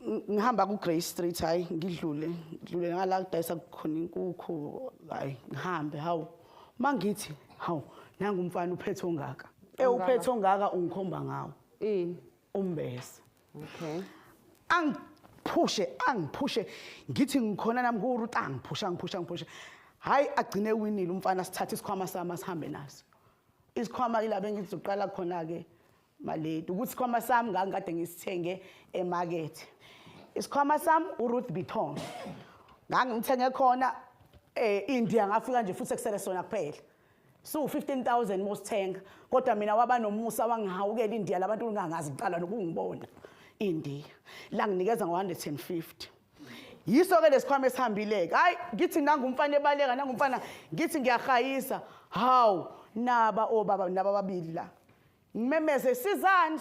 ngihamba ku Grey Street hayi ngidlule ngala kudayisa khona inkukhu hayi ngihambe hawu mangithi hawu nanga umfana uphethe ongaka uphethe ongaka ungikhomba ngawo umbese okay angiphushe ngithi ngikhona nami kuRuth angiphusha hayi agcine winile umfana sithatha isikhwama sami sihambe naso isikhwama ilabe ngizoqala khona ke maleti ukuthi isikhwama sami ngangikade ngisithenge emarket isikhwama sami uRuth Vuitton ngangimthenge khona India ngafika nje futhi ekusele sona kuphela so 15,000 mosithenga kodwa mina waba nomusa wangihawukela India labantu ungangazi iqala nokungibona India la nginikeza ngo150 yiso ke lesikhwama esihambileke hayi ngithi nangumfana ebaleka nangumfana ngithi ngiyahayisa hawu naba obaba naba babili la ngimemeze sizani